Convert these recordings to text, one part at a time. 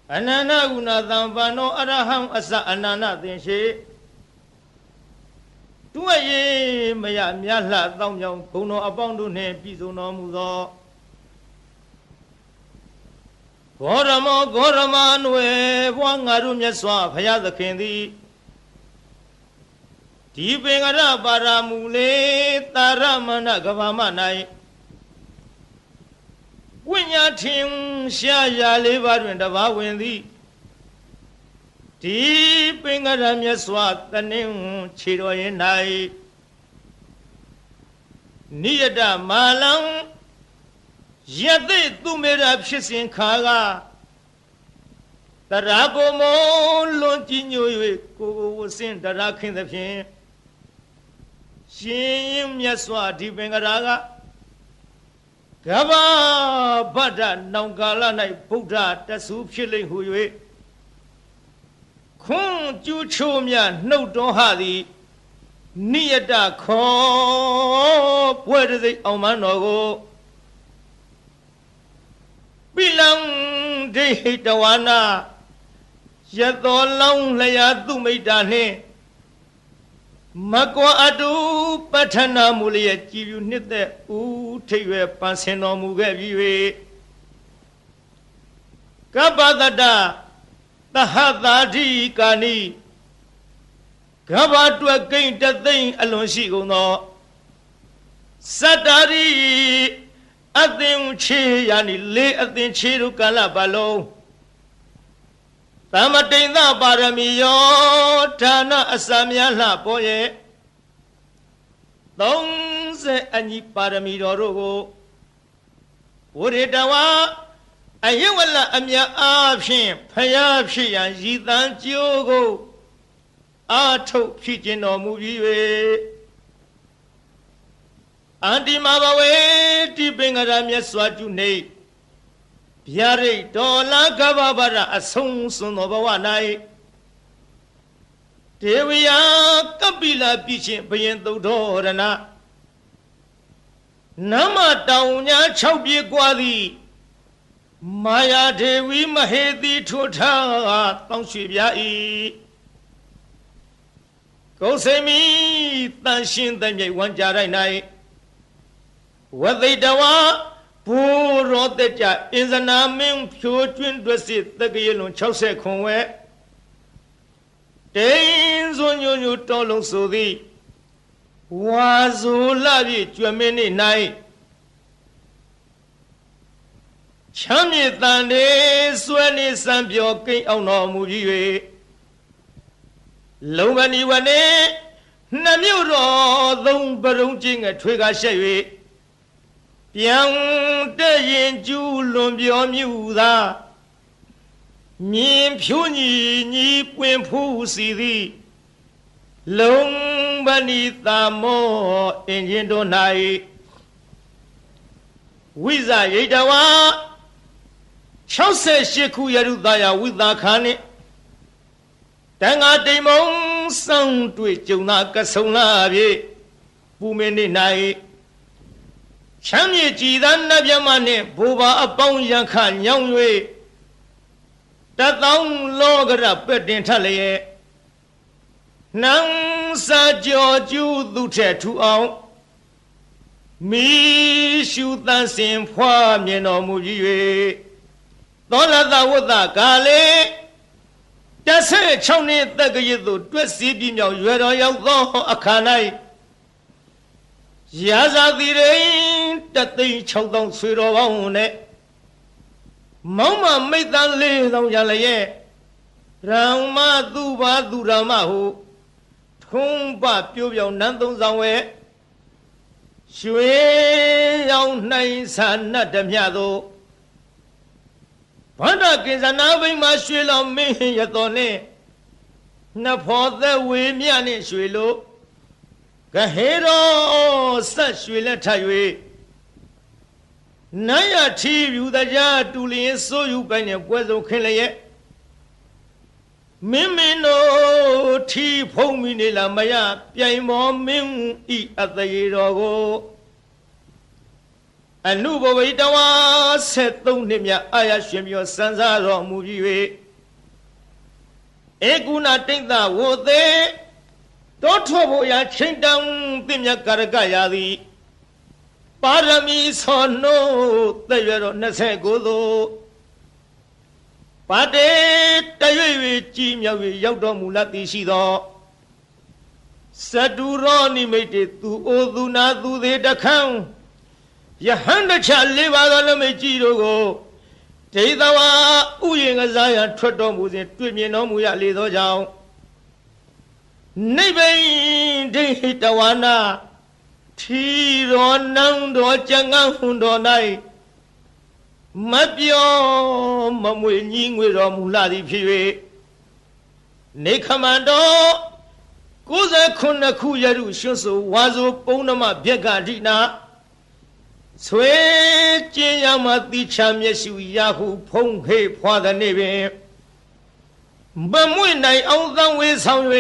Anana Unadambano Araham Asa Anana Dinshi Tuaye Maya Miala Dom Puno Abandone Pizuno Muzo Goraman Wangarum Yaswa Paya the Kendi Tibengara Baramule Taramana Gavamanai When ya ting Shaya liver in the Wawendi Tibengara Yaswa the name Chido Yenai Niada Malang Yade tu mera pshisin khaga Taragomo lontinyo ko sin darakhin the phin Shin Yaswa Dibengaraga Gaba Bada Nangala Nai Buddha Tasu Philling Huye Kun Ju Chumya no don hadi Niada Ko where is it Omanogo Bilang de Dawana Yato long laya tu maidane Makwa adu patana mulia chivu nite u tewe panseno mugaviwe Kabadada Tahadadi kani Kabatu again the thing alone she go no Sadari Adim chi yani le adim chiru kala balo Tamatinda Baramiyo Tana Asamya la boye Dong se ani Baramidoro Uridawa Ayawala Amya Abshin Payapshi and Zidan Jogo Ato Kitchen or movie Andi Mabawe Tipping Aramya Swatune Piare Dola Gavabara Asung Sunovawanai Devia Kabila Bichin Payento Dorana Nama Daunya Chaubi Guadi Maya Devi Mahedi Tuta Tongshibia Gosemi Tanshin Danye Wanjara night What they dawa poor roteja in the naming pure twin dresses the Gilon Chause Conway Dains on you tolong so thee was love it your many night Chammy Tande Swani Sambio King on no movie Lomani Wane Namuro Long Barunjing a twigger shay Yang de yin ju lun bio miu da Min piu ni puen pu si di Long bani ta mo in yin do nai Wiza ye da wa Chao se shiku yaru da ya wiza khane Tanga de mong sang tui jiu na ka song la bie Bu me ni nai Chamye Jidan Nabyamane, Buba upon Yankan Yangway Tatong Logara Pedintale Nang Sa Georgiu Dute to all Me shoot dancing for me no movie Dola da Wada Gale That's it, Chowny Tagayidu, Twessy Bino, Yero Akanai Yaza the rain that they choked sweet on it. Mama made that little Yalaye Rama Duba Duramahu Tumba Pubio Nandon Zawe Shue Young Nice and Nadamiado Panda is an aving machine of me Yatone Napo the Wimiani Shuilo Gahero such will let you Naya tea you the yard to lean so you can a weather kill Mimi no tea pomini Maya, Piamo Mim eat at the Yerogo အနုဘဝိတဝါ73နှစ်မြတ်အာရရှင်ပြောစံစားတော်မူပြီး၍ဧကုဏတိတ်သဝေသေးတောထောဖို့ရာချိန်တန်ပြမြတ်ကာရကရာသည်ပါရမီသောနို့သက်ရွယ်တော်29သို့ပါတေတရွေ၍ကြီးမြောက်၍ရောက်တော်မူလသည်ရှိသောစတုရောနိမိတ်တေသူအိုသူနာသူသေးတခန်းယဟန်တချလေးပါသောလမိတ်ကြီးတို့ကိုဒိဋ္ဌဝါဥယျာဉ်ကစားရန်ထွက်တော်မူစဉ်တွေ့မြင်တော်မူရလေသောကြောင့်နိဗ္ဗိန်ဒိဋ္ဌဝါနာထီတော်နံတော်ကျန်ငန်းဟွန်တော်၌မပြောမမွေညီငွေတော်မူလာသည်ဖြစ်၍နေခမန္တော်69ခုရရုရွှွဆိုဝါဆိုပုံနမဗျက်ကဒိနာဆွေကျင်းရမတိချမျက်ရှုရဟုဖုံးခေဖွာသည်နေပင်မမွေနိုင်အောင်သံဝေဆောင်၍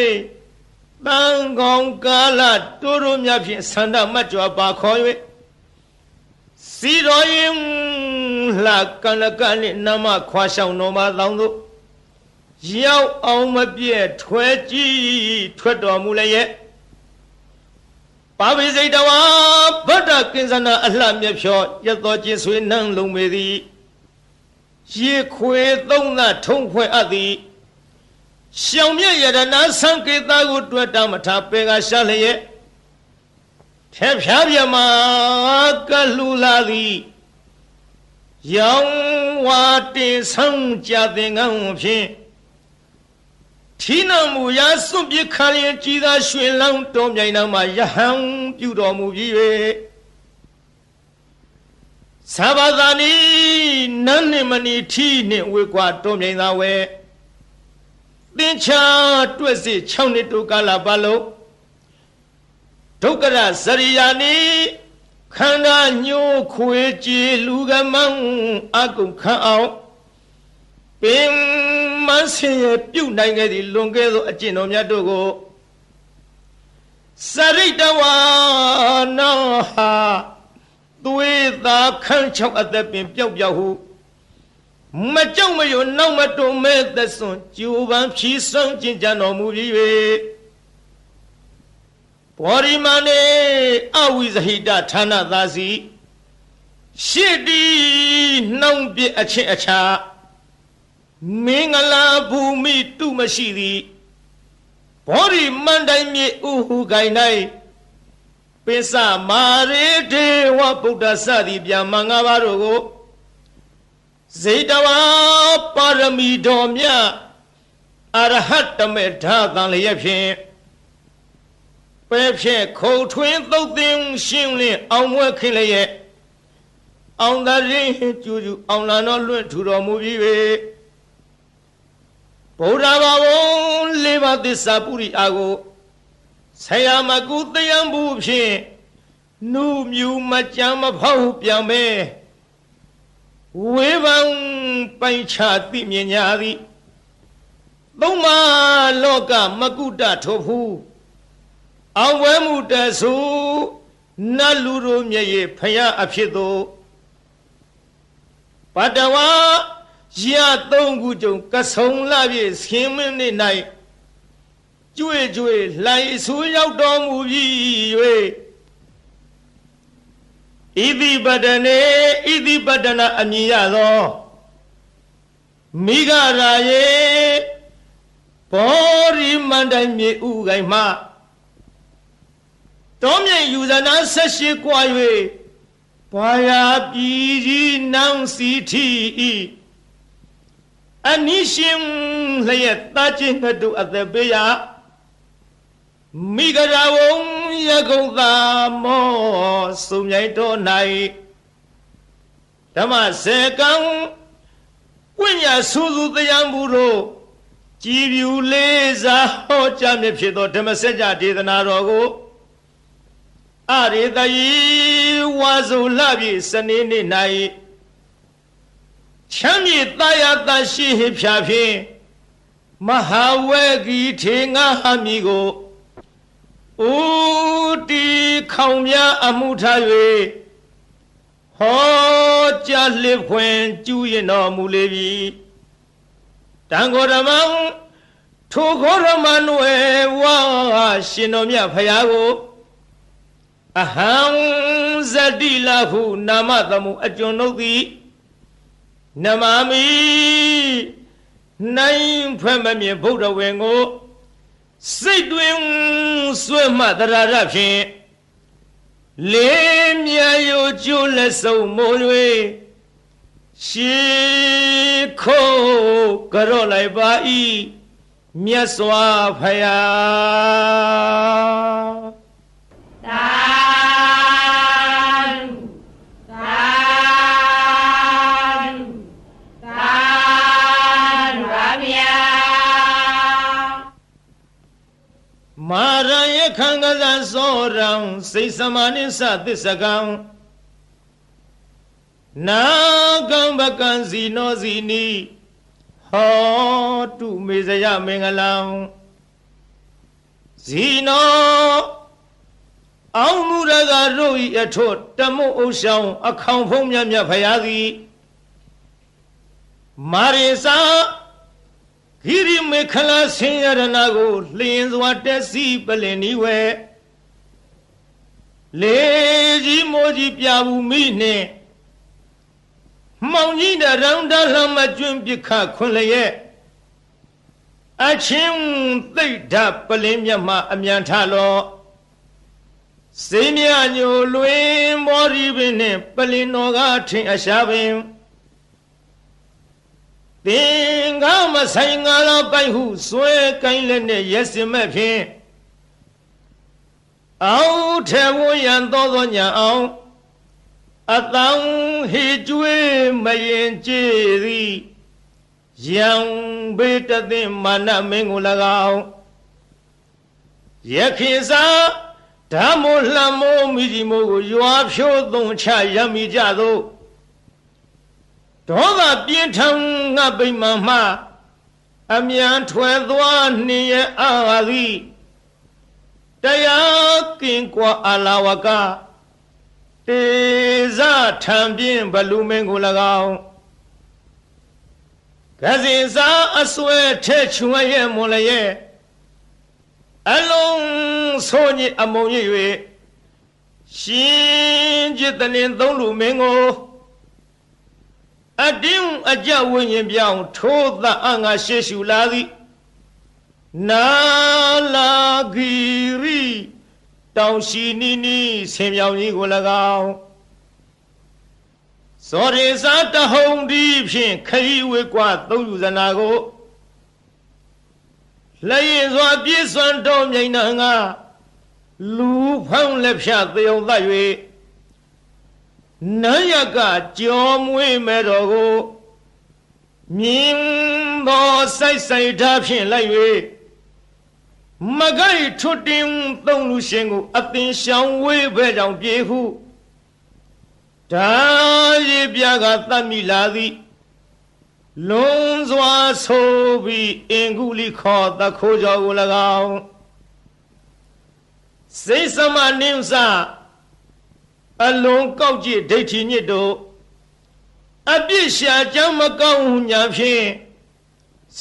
တန်ကောင်ကာလတိုးတို့များဖြင့်ဆန္ဒမတ်ကြွပါခေါ်၍စီတော်ရင်လှကနကနှင့်နမခွာဆောင်တော်မှာတောင်းတို့ရောက်အောင်မပြည့်ထွဲကြည့်ထွက်တော်မူလည်းရဲ့ပါဝိစိတဝါဗဒ္ဒကိဉ္စနာအလှမြဖြောရတော်ချင်းဆွေနှံလုံးပေသည်ရေခွေသုံးသထုံးဖွဲ့အပ်သည်ရှောင်မြရတနာသံကေတကိုတွေ့တာမထားပေကရှာလျက်ထဲဖြားပြမကလူလာသည်ရောင်ဝါတင်ဆောင်ကြတဲ့ငန်းဖြင့်ထီနမူရာစွန့်ပစ်ခါရင်ကြည်သာရွှင်လောင်းတော်မြိုင်နာမှာယဟန်ပြုတော်မူပြီး၍သဘာသာနီနန်းနှင့်မနီထီနှင့်ဝေကွာတော်မြိုင်သာဝဲသင်္ချာတွက်စစ်6နှစ်တိုကာလပတ်လုံးဒုက္ခရဇရိယာနီခန္ဓာညှိုးခွေကြည်လူကမန်းအကုန်ခန့်အောင်ပင်မဆင်းရပြုတ်နိုင်ခဲ့သည်လွန်ခဲ့သောအကျင့်တော်များတို့ကိုစရိတဝါနာဟာသွေးသာခန့်ချောက်အသက်ပင်ပျောက်ပျောက်ဟုမကြောက်မရွံ့နောက်မတုံမဲ့သက်စွန်ကျူပန်းဖြီးဆောင်ကျင့်ကြံတော်မူပြီး၍ဘောရိမနေအဝိဇဟိတဌာနသာစီရှစ်တီနှောင်းပြအချင်းအခြားမင်္ဂလာဘူမိတုမရှိသည်ဘောရိမန္တိုင်မြေဥဟုကိုင်၌ပိစမာရေဒေဝဗုဒ္ဓစသည်ဗျာမင်္ဂပါတို့ကိုဇေတဝါပါရမီတော်မြတ်အရဟတမေဓာတန်လျက်ဖြင့်ပဲဖြင့်ခုံထွင်းသုတ်သင်ရှင်းလင်းအောင်ဝဲခင်းလျက်အောင်သာရင်ကျူကျူအောင်လာတော်လွင့်ထူတော်မူပြီး၍ဗုဒ္ဓဘာဝလေးပါးသစ္စာပုရိအာကိုဆရာမကုတယံဘူးဖြင့်နုမြူမကြမ်းမဖောက်ပြန်ပဲဝေဘံပိုင်ချသိမြင်ညာသည်သုံးပါလောကမကုတထိုဖူးအောင်ဝဲမှုတဆူနတ်လူတို့မျက်ရည်ဖယားအဖြစ်သို့ပတဝါရ3ခုကြုံကဆုံလာပြည့်ဆင်းမင်းနေ့၌ကျွေကျွေလှိုင်ဆူရောက်တော်မူပြီး၍ဣတိပတနေဣတိပတနာအမည်ရသောမိဂရာယေဘောရိမန္တိုင်မြေဥကိုင်မှတောမြိတ်ယူဇနာ18ကွာ၍ဘာယာပြည်ကြီးနန်းစီထီဤအနိရှင်လျက်တာချင်းငှတုအသက်ပေးရမိဂရာဝံယကုံသာမောစုံမြိုင်တော်၌ဓမ္မစေကံဝိညာဆူဆူတရားမှုတို့ကြည်ပြူလေးစားဟောကြားမြဖြစ်သောဓမ္မစကြာဒေသနာတော်ကိုအရေတယီဝါစုလပြည့်စနေနေ့၌ချမ်းမြေတာယာတရှိဖြာဖြင့်မဟာဝေဂီထေငါဟမီကိုဥတီခေါင်များအမှုထား၍ ဟောကြားလစ်ခွင်ကျူးရင်တော်မူလေပြီတန်ခေါ်ဓမ္မထိုခေါ်ဓမ္မနွယ်ဝါရှင်တော်မြတ်ဖရာကိုအဟံဇတိလဟုနာမသမှုအကျွန်ုပ်သည်နမမိနိုင်ဖွဲ့မမြင်ဗုဒ္ဓဝေကိုစိတ်တွင်ဆွဲမှတရာရဖြင့်လေးမြယိုကျိုးလက်စုံမိုး၍ရှေခိုးကြော့လိုက်ပါ၏မြတ်စွာဘုရားသာမာရယခံကစားစောရံစိတ်စမာနိသသစ္စကံနာကံပကံစီနောစီနီဟောတုမေဇယမင်္ဂလံဇီနောအောင်မူရကတို့ဤအထွတ်တမုတ်ဥဆောင်အခေါင်ဖုံးမြတ်မြတ်ဖရာသည်မာရိစာဂိရိမေခလာဆင်းရဏကိုလျင်စွာတက်စီပလင်နီဝဲလေကြီးမိုးကြီးပြဘူးမိနှင့်မောင်ကြီးတရောင်တလှမကျွန်းပြခခွန်လျက်အချင်းသိတ်ဓာပလင်းမြတ်မှအမြန်ထလောစိမ့်မြညိုလွင်မောရီပင်နှင့်ပလင်တော်ကထင်အရှားပင်သင်္ကာမဆိုင်ငါလောကိုက်ဟုဆွဲကိုင်းလက်နဲ့ရက်စင်မဲ့ဖြင့်အောက်ထဲဝရန်သောညာအောင်အတောင်ဟေကျွေးမရင်ကြည်သည်ယံဘေတသိမာနမင်းကို၎င်းယခိစာဓမ္မိုလှမိုးမိကြီးမိုးကိုရွာဖြိုးသုံးချရမိကြသောဒေါသပြင်းထန်ငါပိမှန်မှအမြန်ထွယ်သွားနှင်းရဲ့အာသည်တရားကင်ကွာအလာဝကတေဇထံပြင်းဘလူမင်းကို၎င်းကစီစာအစွဲထဲချွန်ရဲ့မွန်လည်းရဲ့အလုံးဆိုညစ်အမုံရ၍ရှင်จิตတင်းသုံးလူမင်းကိုအတင်းအကြဝိညာဉ်ပြောင်းထိုးသအငါရှေရှုလာသည်နာလာဂီရီတောင်ရှိနီနီဆင်ပြောင်ကြီးကို၎င်းစောရေစာတဟုံဒီဖြင့်ခရီးဝေကွာသုံးယူဇနာကိုလက်ရင်စွာပြည့်စွမ်းတော်မြိန်နှံကလူဖောင်းလက်ဖြတ်သေုံသတ်၍နန်းရကကြောမွေးမဲ့တော်ကိုမြင်းသောစိုက်စိုက်ထားဖြင့်လိုက်၍မကိုက်ထွတ်တင်သုံးလူရှင်ကိုအသင်ရှောင်ဝေးဘဲကြောင့်ပြေဟုဒါရီပြကသတ်မိလာသည်လွန်စွာဆိုပြီးအင်္ဂုလိခေါ်သခိုးကြောကို၎င်းစိတ်စမနိစ္စအလုံးကောက်ကြည့်ဒိဋ္ဌိညစ်တို့အပြစ်ရှာကြောင်းမကောင်းဟုညာဖြင့်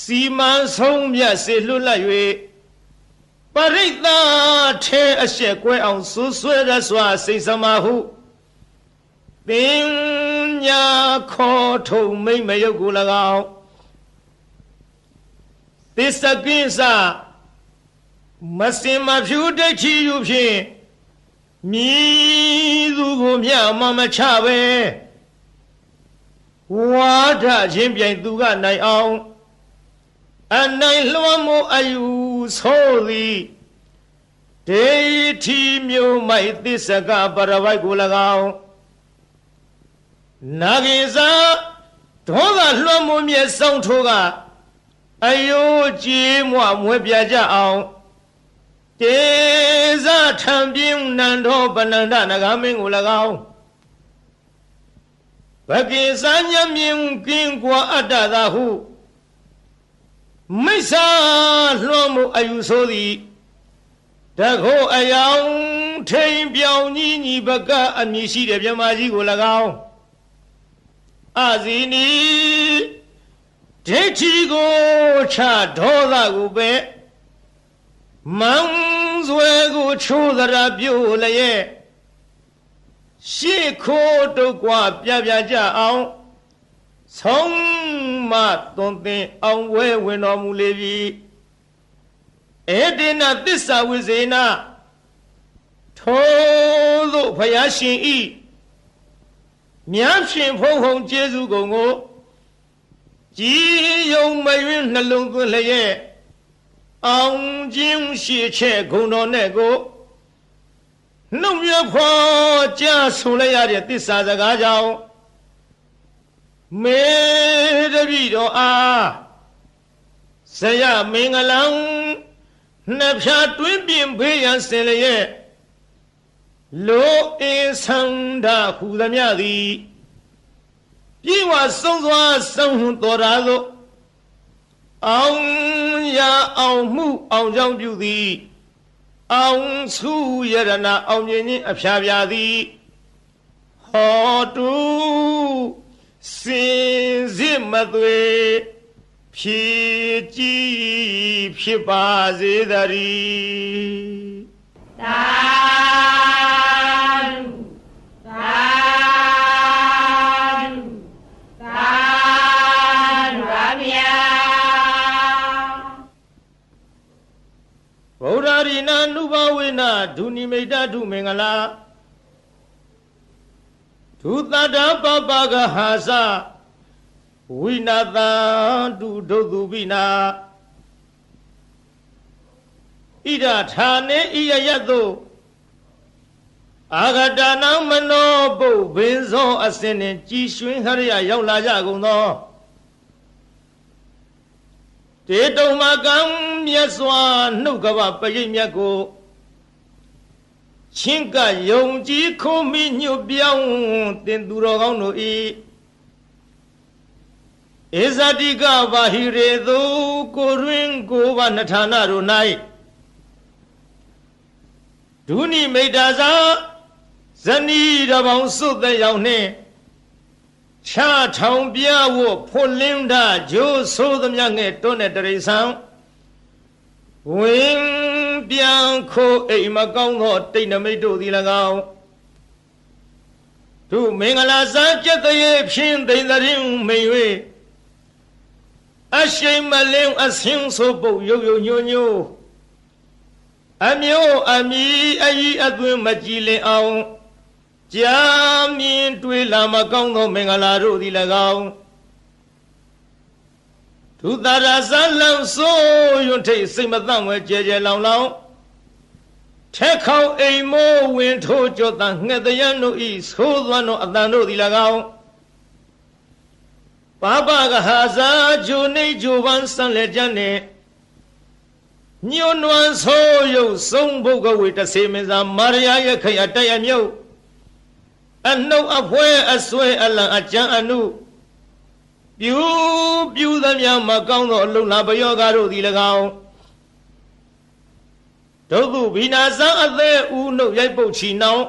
စီမံဆုံးမြတ်စေလွတ်လပ်၍ပရိသတ်ထဲအရှက်ကွဲအောင်ဆူဆွဲရစွာစိတ်စမဟုပညာခေါ်ထုံမိမ့်မယုတ်ကို၎င်းသစ္စကိစ္စမစင်မဖြူဒိဋ္ဌိယူဖြင့်မြည်သူကိုမြမမချပဲဝါဒချင်းပြိုင်သူကနိုင်အောင်အနိုင်လွှမ်းမိုးအယူဆိုသည်ဒေထီမျိုးမိုက်သစ္စကပရဝိုက်ကို၎င်းနာဂိစာဒေါသလွှမ်းမိုးမြဲဆောင်ထိုးကအယိုးကြီးမွမွဲပြကြအောင်တေဇထံပြင်းနန္ဒောပနန္ဒနဂမင်းကို၎င်းဘကိစာညမြင်ကင်းကွာအတ္တသာဟုမိစ္ဆာလွှမ်းမှုအယူဆိုသည်တခိုးအယောင် ထိန်ပြောင်ကြီးညီဘကအမည်ရှိတဲ့မြမကြီးကို၎င်းအာဇီနီဒိဋ္ဌိကိုချဒေါသကိုပဲမန်းစွဲကိုချိုးသရာပြို့လျက်ရှေ့ခိုးတုတ်ကွာပြပြကြအောင်ဆုံးမသွန်သင်အောင်ဝဲဝင်တော်မူလေပြီဧတေနသစ္စာဝိဇေနထိုသို့ဘုရားရှင်ဤမြတ်ရှင်ဖုံးဟုံကျေးဇူးကုန်ကိုကြည်ယုံမယွင်းနှလုံးသွင်းလျက်အောင်ခြင်းရှိချက်ဂုဏ်တော်နဲ့ကိုနှုတ်မြဖွာကြားဆိုလိုက်ရတဲ့သစ္စာစကားကြောင့်မေတ္တိတော်အားဇယမင်္ဂလံနှစ်ဖြာတွင်းပြင်ဖေးရန်စင်လျက်လောအင်းဆန္ဒဟူသမျှသည်ပြေဝဆုံးစွာဆုံးတော်ရာသို့အောင်ရအောင်မှုအောင်ကြောင့်ပြုသည်အောင်စုရတနာအောင်မြင်ခြင်းအဖျားပြသည်ဟောတုစင်စစ်မသွေဖြည့်ကြည်ဖြစ်ပါစေတည်းသာဗုဒ္ဓရိနာနုဘဝေနဒုနိမိတ်တုမင်္ဂလာဒုသတ္တပပကဟာစဝိနာတံတုဒုသူပိနာဣဒဌာနေဣယယတုအာဂတနံမနောပုဗ္ဗင်းသောအစင်နှင့်ကြည်ရွှင်ဟရိယရောက်လာကြကုန်သောတေတုံမကံမြတ်စွာနှုတ်ကပပရိတ်မြတ်ကိုချင်းကယုံကြည်ခုံးမိညွတ်ပြောင်းတင်သူတော်ကောင်းတို့ဤဧဇတိကဘာဟိရေသူကိုရင်းကိုဘာနထာနာတို့၌ဒုနိမိတ်တာသာဇနီးတော်ပေါင်းစုသက်ရောက်နှင့်ချထောင်ပြဝဖွလင်းတာဂျိုးဆိုးသမျှငဲ့တွန်းတဲ့တရိษံဝင်ပြန်ခိုးအိမ်မကောင်းသောတိတ်နမိတ်တို့သည်၎င်းသူမင်္ဂလာစားကျက်တရေဖြင့်သိမ့်တဲ့မိန်၍အရှိန်မလင်းအဆင်းဆိုပုတ်ရုပ်ရုပ်ညို့ညို့အမျိုးအမီအကြီးအသွင်းမကြည်လင်အောင်ကြာမြင်တွေ့လာမကောင်းသောမင်္ဂလာတို့သည်၎င်းသူသာရဇလံဆိုယွန်းထိတ်စိတ်မသန့်ဝဲကြဲကြဲလောင်လောင်ထက်ခေါင်အိမ်မိုးဝင်ထိုးကြောတန်ငှက်တရံတို့ဤသိုးသွမ်းသောအတန်တို့သည်၎င်းပပကဟာဇာဂျိုနေဂျိုပန်းဆန်လက်ကြနှင့်ညွန်းနွမ်းဆိုးရုပ်ဆုံးဘုတ်ကဝေတဆေမင်းစာမာရယာရဲ့ခရတရမြုပ်အနှုတ်အဖွဲအဆွဲအလံအကြံအနုပြူသမျှမကောင်းသောအလုံးလာပယောဂါတို့သည်၎င်းဒုက္ခဘိနာဇံအသေးဦးနှုတ်ရိုက်ပုတ်ချီနှောင်း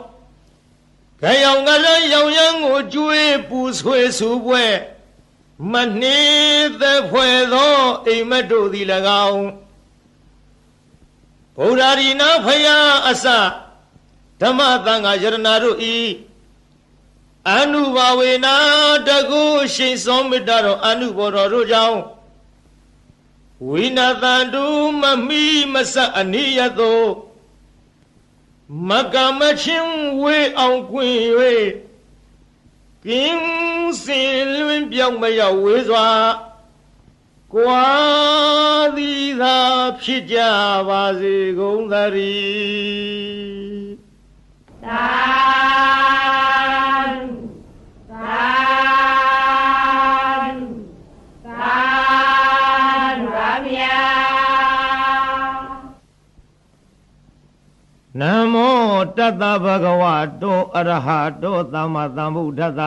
ခရောင်ကလည်းရောင်ရမ်းကိုကျွေးပူဆွေးဆူပွဲမနှင်းသက်ဖွဲ့သောအိမ်မက်တို့သည်၎င်းဗုဒ္ဓရိနာဖယားအစဓမ္မသံဃာယရဏတို့ဤအနုဘာဝေနာတကုရှိန်စောမေတ္တာတော်အနုဘောတော်တို့ကြောင့်ဝိနာတန္တုမမိမဆအနိယသောမကမချင်းဝေအောင်ကွင်၍ကင်းစင်လွင်ပြောင်းမရောက်ဝေစွာကွာသည်သာဖြစ်ကြပါစေကုန်သတည်းသာနမောတတ္တဗဂဝတောအရဟတောသမ္မာသမ္ဗုဒ္ဓတ္တ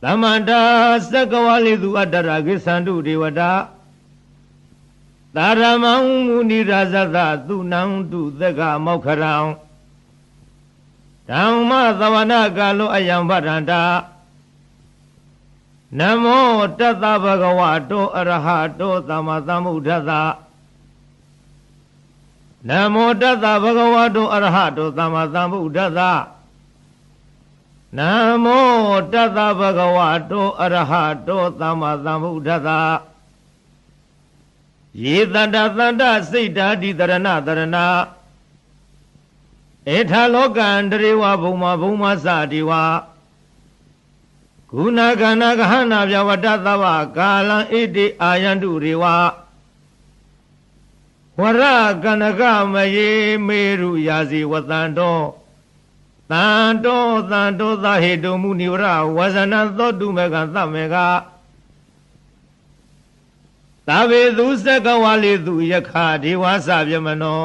သမ္မာတာသက္ကဝလိသူအတ္တရကိသန္တုဒေဝတာ သာရမောင်မူနိရာဇသသူနံတုသက္ကမောက္ခရံဓမ္မသဝနာကာလောအယံဗရန္တာနမောတတ္တဗဂဝတောအရဟတောသမ္မာသမ္ဗုဒ္ဓသနမောတတ္တဗဂဝတောအရဟတောသမ္မာသမ္ဗုဒ္ဓသနမောတတ္တဗဂဝတောအရဟတောသမ္မာသမ္ဗုဒ္ဓသယေတန္တသန္တစိတ်ဓာတိတရဏတရဏဧထာလောကံတရေဝဘုံမဘုံမစတိဝဂုဏကဏဂဟနာပြဝတ္တသဝကာလံဣတိအာယန္တုရေဝဝရကနကမယေမေရုယာစီဝတန္တောတန္တောသဟေတုမုနိဝရဝဇနသောတုမေကသမေကသဗ္ဗေသူစကဝါလေသူယခဒေဝသဗျမနော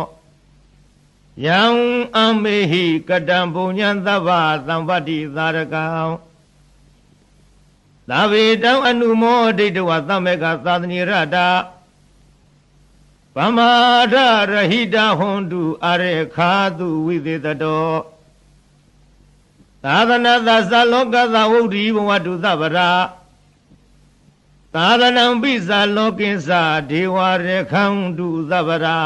ယံအမေဟိကတံပုညံသဗ္ဗသံပတ္တိသာရကံသဗ္ဗေတံအနုမောဒိဋ္ဌဝသမေကသာသနိရတာဗမာဒရဟိတဟွန်တုအရေခာတုဝိသေတတောသာသနာသသလောကသဝုဒ္ဓိဘဝတုသဗ္ဗရာသာသနံပိဇာလောကိသဒေဝရေခံတုသဗ္ဗရာ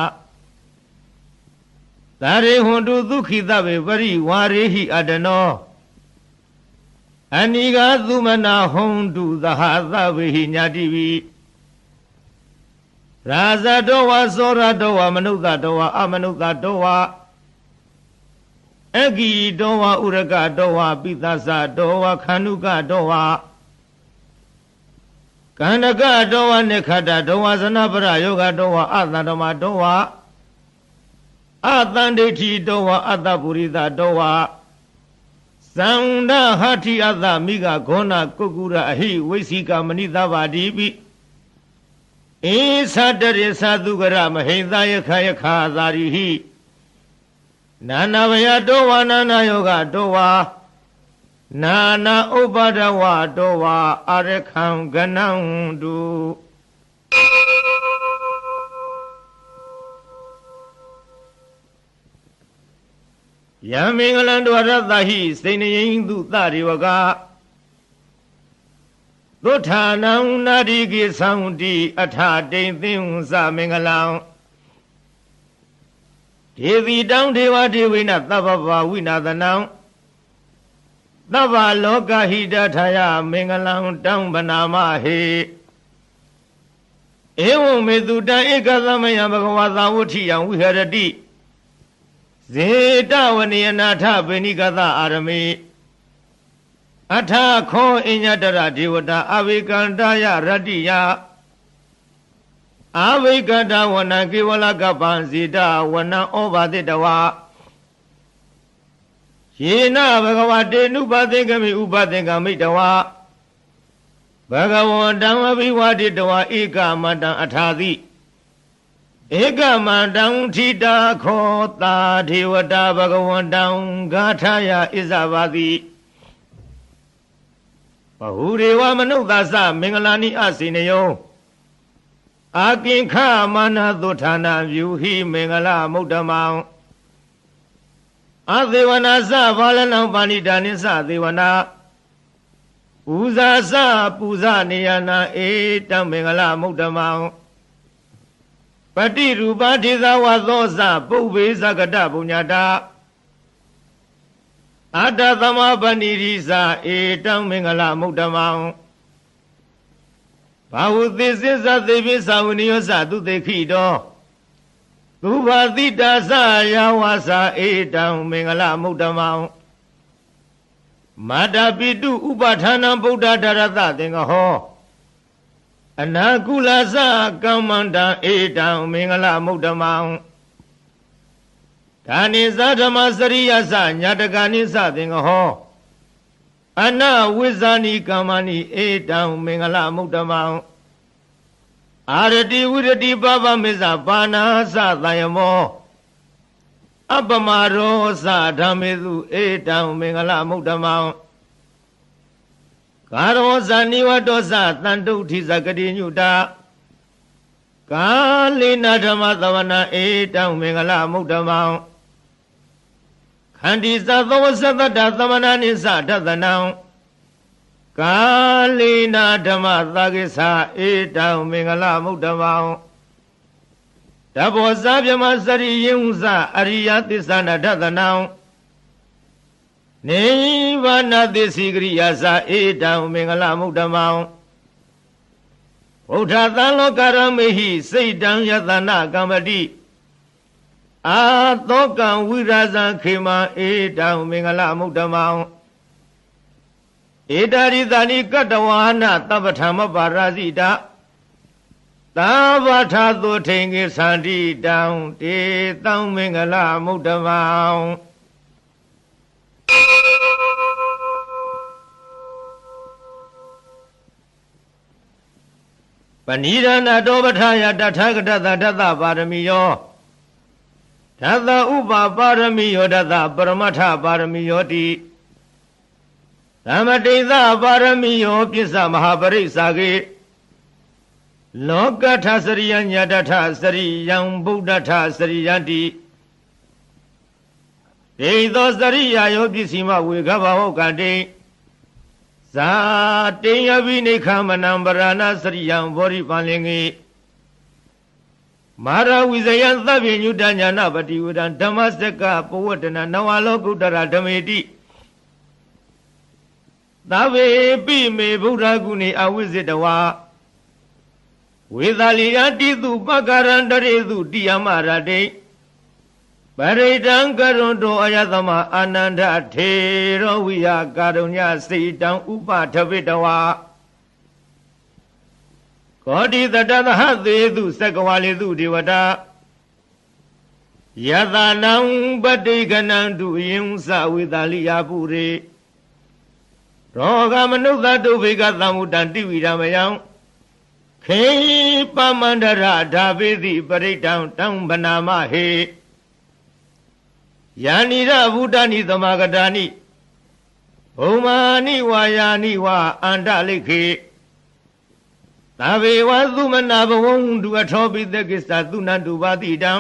သာရေဟွန်တုဒုက္ခိသဗ္ဗေပရိဝါရေဟိအတနောအနိဂါသုမနာဟွန်တုသဟသဗ္ဗေဟိညာတိဝိရာဇတောဝသောရတောဝမနုဿတောဝအမနုဿတောဝအဂိတောဝဥရကတောဝပိသသတောဝခန္ဓုကတောဝကန္နကတောဝနိခတတောဝဇနပရယောဂတောဝအတန္တမတောဝအတန္ဒိဋ္ဌိတောဝအတ္တပုရိသတောဝသန္ဒဟတိအတ္တမိဂဂောဏကုက္ကုရအဟိဝိသိကမဏိသဗ္ဗတိပိဧသတရေသသုကရမဟိသယခယခာသာရိဟိနာနာဘယတောဝနာနာယောဂတောဝနာနာဥပါဒဝတောဝအရခံကနံတုယံမင်္ဂလံဒဝရတဟိစိဏယိန္တုသရိဝကသုထာနံနာရိကိသံတိအထတိန်သင်္သမင်္ဂလံဒေဝီတောင်ဒေဝဒေဝိနသဗ္ဗဗဝိနာသနံသဗ္ဗလောကဟိတထာယမင်္ဂလံတောင်ဗနာမဟေဧဝံမေတုတံဧကသမယဘဂဝါသာဝဋ္ဌိယံဝိဟရတိဇေတဝနိယနာထဗေနိကသအာရမေအထခောအညတရဒေဝတာအဝိကန္တယရတ္တိယအဝိကတဝနကေဝလကပံဇေတဝနံဩဘာတိတဝယေနဘဂဝတေနုပသင်္ကမိဥပသင်္ကမိတဝဘဂဝန္တံအဘိဝါတိတဝဧကမန္တံအထာတိဧကမန္တံထိတာခောတာဒေဝတာဘဂဝန္တံဂါထာယဣဇဘာတိဘဟုရေဝမနုဿသမင်္ဂလာနိအစေနယောအာကိခမာနသုဌာနပြုဟိမင်္ဂလမုဒ္ဓမံအသေဝနာသဘာလနံပါဏိတာနိသသေဝနာပူဇာသပူဇာနေယနာဧတံမင်္ဂလမုဒ္ဓမံပတိရူပဒေသဝသောသပုဗ္ဗေသကတပုညတာအတ္တသမပဏိရိသဧတံမင်္ဂလမုဒ္ဓမံဘာဝသေစိသသေပိသဝနိယောသသူတေခိတောသူဘာတိတာသယာဝါစာဧတံမင်္ဂလမုဒ္ဓမံမာတာပိတုဥပဌာနံဗုဒ္ဓဓရတသင်္ကဟောအနာကုလသကမ္မန္တံဧတံမင်္ဂလမုဒ္ဓမံဒါနိသဓမ္မစရိယသညာတကနိသသင်္ကဟောအနဝိဇာနိကမ္မနိဧတံမင်္ဂလမုဒ္ဓမံအာရတိဝိရတိပပမေဇပါဏာသသယမောအပမရောသဓမ္မေသူဧတံမင်္ဂလမုဒ္ဓမံကာရောဇာနိဝတောသတန္တုဋ္ဌိဇဂတိညုတာ ကာလိနာဓမ္မသဝနာဧတံမင်္ဂလမုဒ္ဓမောခန္တီသသောသတ္တသမဏနိသဒသနံကာလိနာဓမ္မသာကိသဧတံမင်္ဂလမုဒ္ဓမောတဘောဇာပြမစရိယံဇအရိယသစ္ဆနာဒသနံနိဗ္ဗာနသစ္စိကရိယာသဧတံမင်္ဂလမုဒ္ဓမောဗုဒ္ဓသံလောကရမေဟိစိတ်တံယတနာကမ္မတိအာသောကံဝိရာဇံခေမံဧတံမင်္ဂလမုဒ္ဓမောဧတာရိသနိကတဝါနသဗ္ဗထမပါရာဇိတာသာဝထာသုထိန်ကိသန္တိတံတေတံမင်္ဂလမုဒ္ဓမောပဏိဒနာတောပထာယတထာဂတသဒသပါရမီယောဒသဥပပါရမီယောဒသပရမထပါရမီယောတိသမတိသပါရမီယောပစ္စမဟာပရိစ္ဆာကေလောကထစရိယညတထစရိယံဗုဒ္ဓထစရိယံတိဒေသောစရိယာယောပစ္စည်းမဝေခဘဟောကတိဇာတေယပိနိခမနံပရဏစရိယံဘောရိပန်လင်္ကေမာရဝိဇယံသဗ္ဗညုတညာနာပတိဝဒံဓမ္မစကပဝတ္တနာနဝလောကုတ္တရဓမေတိသဗ္ဗေပိမေဗုဒ္ဓဂုဏေအဝိဇ္ဇတဝါဝေသာလိယတိတုပက္ကရန္တရေတုတိယမရတိပရိဒံကရွန်တောအယသမအာနန္ဒထေရောဝိယကာရုညစိတံဥပထဝိတဝါကောတိတတသဟသေတုသက္ကဝါလေတုဒေဝတာယသနံပတိကနံတုယင်္စဝေသာလိယပုရေရောဂမနုဿတုဘေကသမ္မုတံတိဝိရမယံခေပမန္တရဓာပေတိပရိဒံတံဗနာမဟေယာနိရဗုဒ္ဓနိသမဂတာနိဘုံမာနိဝါယာနိဝါအန္တလိခေသဗ္ဗေဝသုမနာဘဝံတုအထောပိသကိစ္စသုနန္တုပါတိတံ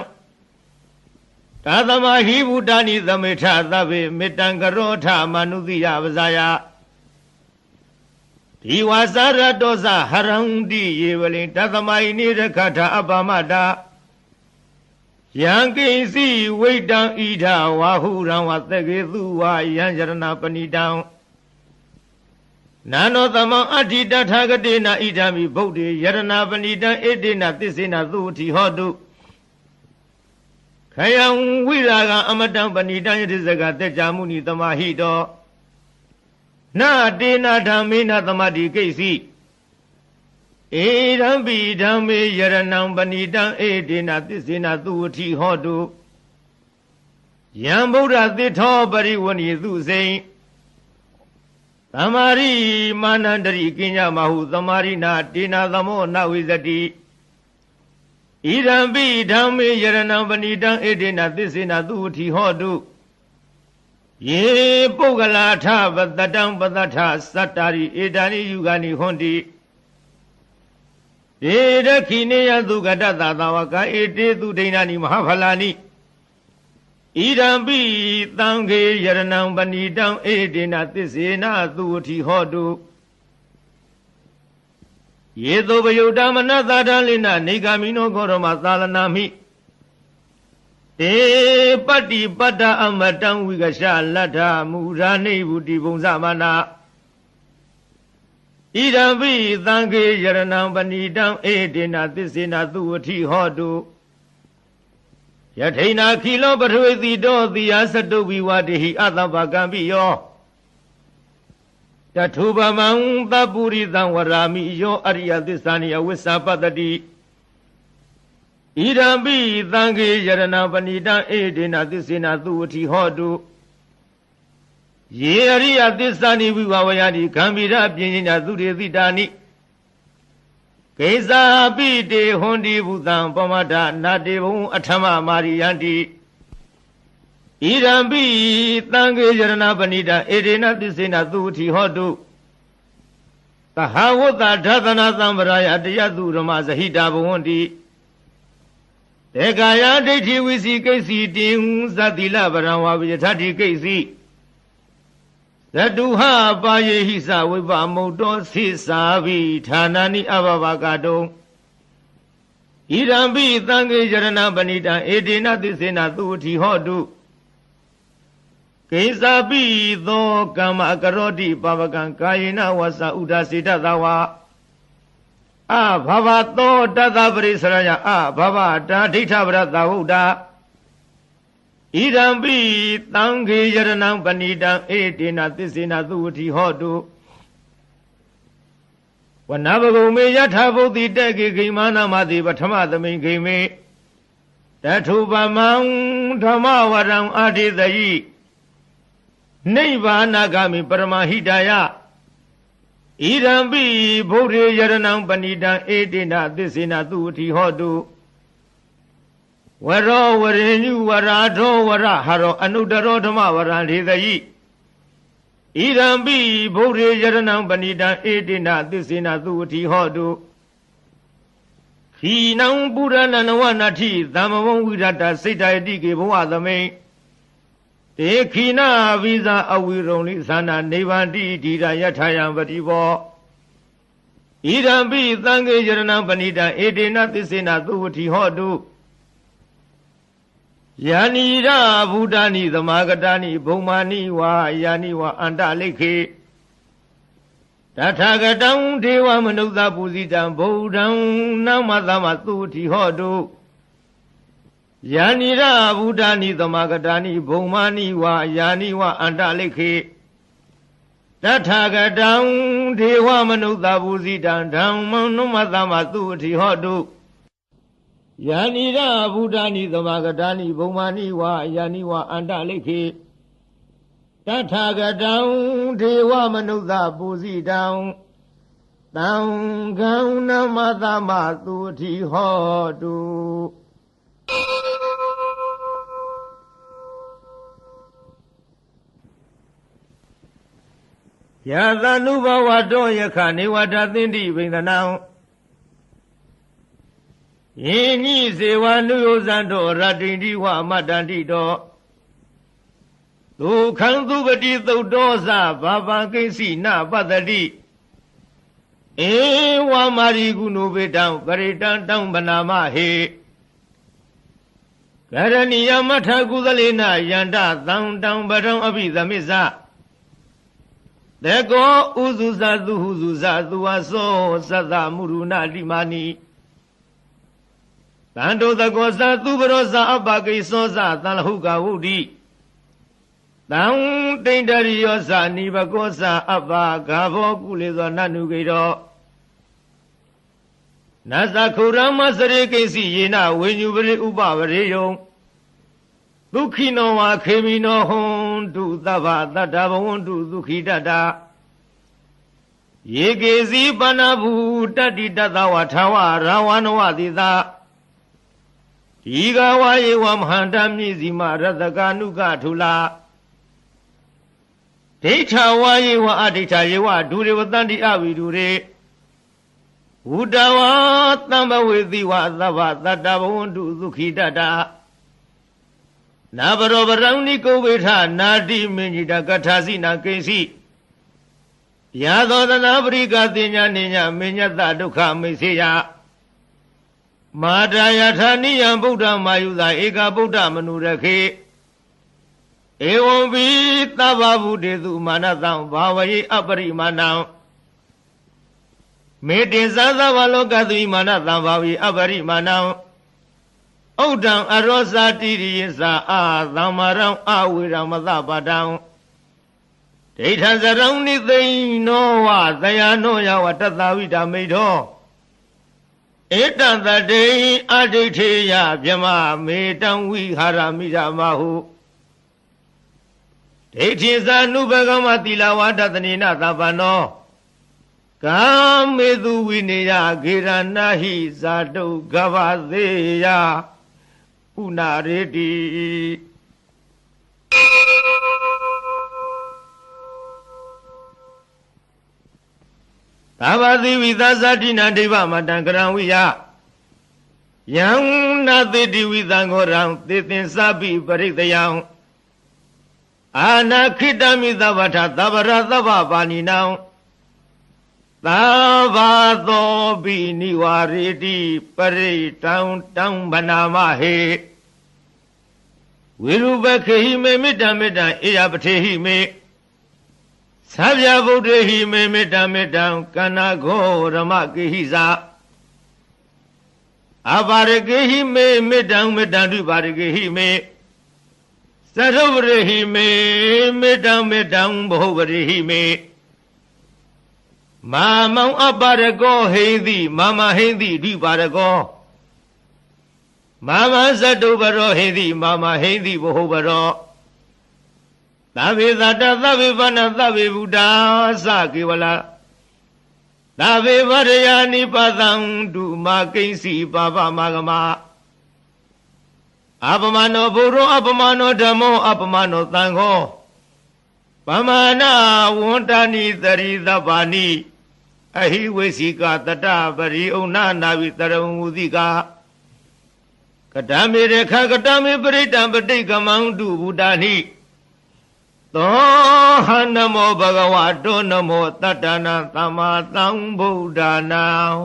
သာသမဟိဗုဒ္ဓနိသမေထသဗ္ဗေမေတ္တံကရောထမနုသိယပဇာယဒီဝါစာရတောဇဟရံတိယေဝလိတသမဟိနိရခထအပ္ပမတာယံကိစီဝိတံဣဒဝါဟုရံဝသကေသူဝါယံယရဏပဏိတံနာနောသမံအဋ္ဌိတထာဂတေနဣဒံမိဗုဒ္ဓေယရဏပဏိတံဧတေနသစ္စေနသုတိဟောတုခယံဝိရာဂံအမတံပဏိတံယတိစကတေကြမုနိသမဟိတောနာတေနဓမ္မေနသမတိကိစီဧရံပိဓမ္မေယရဏံပဏိတံဧတေနသစ္စေနသုဝတိဟောတုယံဗုဒ္ဓသစ္ထောပရိဝဏီသုစိံသမာရိမာနန္တရိကိညမဟုသမာရိနာတေနသမောနဝိဇတိဣရံပိဓမ္မေယရဏံပဏိတံဧတေနသစ္စေနသုဝတိဟောတုယေပုဂ္ဂလာထပတတံပတထသတ္တာရိဧတာနိယုဂာနိဟွန်တိဧရခိနေယသုကတသသာဝကဧတေသူဒိဏာနိမဟာဖလာနိဣရံပိသံဃေယရဏံပဏိတံဧတေနသစ္စေနသုဝတိဟောတုယေသောပယုတ္တမနသဒလိနနေဂာမိနောခောရမသာလနာမိတေပတ္တိပတ္တအမတံဝိကရှလတ္ထမူရာနိဗုတိဘုံသမနာဣဒံပိသံဃေယရဏံပဏိတံဧတေနသစ္စေနသုဝတိဟောတုယထိနာခိလောပထဝေတိတောတိယသတုဝိဝတိဟိအတ္တပကံပိယောတထုပမံသပုရိသံဝရာမိယောအရိယသစ္စာနိအဝိစ္ဆပတ္တိဣဒံပိသံဃေယရဏံပဏိတံဧတေနသစ္စေနသုဝတိဟောတုယေအရိယသစ္စာနိဝိဝဝယတိဂံဗိရပြင်းညာသုရေတိတာနိကိစ္စာပိတေဟွန်တိဘုသံပမဒနာတေဘုံအထမမာရိယန္တိဣရံပိသံဃေယရဏပဏိတံဧတေနသစ္စေနသုဝတိဟောတုသဟဝတ္တဓသနာသံဗရာယတယသုရမဇဟိတာဘဝန္တိ တေကာယဒိဋ္ဌိဝိစီကိစီတင်သတိလပရံဝါဝိယထာတိကိစီသတုဟပါယေဟိသဝိပမုတ်တောသိသာဘိဌာနာနိအဘဘကတုံဣရံပိသံဃေယရဏပဏိတံဧတေနသစ္စေနသုဝတိဟောတုကိစ္စာပိသောကမ္မကရောတိပပကံကာယေနဝသဥဒ္ဒစေတသဝါအဘဘသောတသပရိစရယအဘဘတာဒိဋ္ဌပရသဝုဒ္ဓဣရံပိသံဃေယရဏပဏိတံဧတေနသစ္စေနသုဝတိဟောတုဝနဘဂုံမေယထာဘုဒ္ဓိတေကေဂိမာနမတိပထမသမိန်ဂိမေတထုပမံဓမ္မဝရံအာတိတယိနိဗ္ဗာနဂမိပရမဟိတယဣရံပိဗုဒ္ဓေယရဏံပဏိတံဧတေနသစ္စေနသုဝတိဟောတုဝရောဝရေညုဝရာထောဝရဟရောအနုတရောဓမ္မဝရံဒေသယိဣရံပိဗုဒ္ဓေယရဏံပဏိတံဧတေနသစ္စေနသုဝတိဟောတုခိနံပုရဏနဝနတိသမ္မဝံဝိရတစိတ္တယတိကေဘဝသမိန်တေခိနာဝိဇာအဝိရုံလိသနာနေဗန္တိဓိရယထာယံပတိဘောဣရံပိသံဃေယရဏံပဏိတံဧတေနသစ္စေနသုဝတိဟောတုယာနိရဗုဒ္ဓာနိသမာဂတာနိဘုံမာနိဝါယာနိဝါအန္တလိခေတထာဂတံဒေဝမနုဿပုဇိတံဗုဒ္ဓံနမသမသုဝတိဟောတုယာနိရဗုဒ္ဓာနိသမာဂတာနိဘုံမာနိဝါယာနိဝါအန္တလိခေတထာဂတံဒေဝမနုဿပုဇိတံဓမ္မံနမသမသုဝတိဟောတုယာနိရဗုဒ္ဓာနိသမဂတာနိဘုံမာနိဝါယာနိဝါအန္တလိခေတထာဂတံဒေဝမနုဿပုဇိတံသံဃံနမသမသုတိဟောတုယသနုဘဝတောယခနေဝတသင်္တိဗိန္ဒနံယင်းဤဇေဝနုယောဇံတောရတ္တိတိဝအမတ္တန္တိတောဒုက္ခံသူပတိသုတ်တောသဘာပံကိစီနပတ္တိဧဝမာရိကုဏုပေတံပရိတံတံဗနာမဟေကရဏီယမထကုသလေနယန္တသံတံပရံအဘိသမစ္ဆတေကောဥဇုဇသုဟုဇုဇသူဝသောသတ္တမုရုဏတိမာနိတန္တောတကောသသူပရောသအပကိသောသသံလဟုကဝုဒ္ဓိတံတိန္တရိယောသနိဘကောသအပဂါဘောကုလေသောနနုကေတောနသခုရမစရေကိစီယေနဝိညုပရိဥပဝရေယံဒုက္ခိနောဝါခေမိနောဟွန်တုသဗ္ဗတတ္တဘဝန္တုဒုက္ခိတတယေကေစီပဏဘူတတ္တိတတဝထာဝရာဝနဝတိသာဒီကဝါယေဝမဟန္တမြည်စီမရတကာနုကထုလာဒိဋ္ဌဝါယေဝအဒိဋ္ဌယေဝဒုရေဝတန္တိအဝိဒုရေဝုတဝါသံဘဝေတိဝသဗ္ဗတတ္တဘဝန္တုဒုက္ခိတတနာဘရောပရံနိကုဝေထနာတိမင်ကြီးတကထာစီနာကိစီယာသောတနာပရိကတိညာနိညာမညတဒုက္ခမိစေယမာတာယထာနိယံဗုဒ္ဓမာယုသာဧကဗုဒ္ဓမနုရခေဧဝံဘိသဗ္ဗဗုတေသူမာနတံဘာဝယေအပရိမာဏံမေတ္တေသသဗ္ဗလောကသုမာနတံဘာဝယေအပရိမာဏံဥဒ္ဒံအရောဇာတိရိယသာအာသမ္မာရံအဝေရမသပါတံဒိဋ္ဌဇရံနိသိနောဝသယနောယဝတတဝိတမိတောဧတံတတေအဒိဋ္ဌေယဗြမမေတံဝိဟာရမိရမဟုဒိဋ္ဌိဇာနုဘဂမတိလဝတတနေနသဗ္ဗနောကာမေသူဝိနေယဂေရဏဟိဇာတုဂဗသေယဥနာရေတိသဗ္ဗတိဝိသဇာတိနာဒိဗမတံကရံဝိယ Yang nati witangorang titin sabi paritayang Anakitami tavata tavara tavapani now Tavato biniwariti paritang tang banamahe Wirubakehi me midamida iyapatehi me Sabyavudehi me midamidam kanago ramakihiza Abaragehi me midam midandu baragehi me Sarovrehi me midam bohvarehi me Mama abarago heidi mama heidi di barago Mama zadubaro heidi mama heidi bohvaro Tavi data tavi vana tavi buddha sakiwala Tavi varayani padang du makinsi baba magama Apamano buru apamano dhammo apamano tango Pamana wontani taridabani Ahiwesika tata bari una navi taramudika Katami rekha katami paritam patika mandu buddhani Toha namo bhagavato namo tatana tamatang buddhana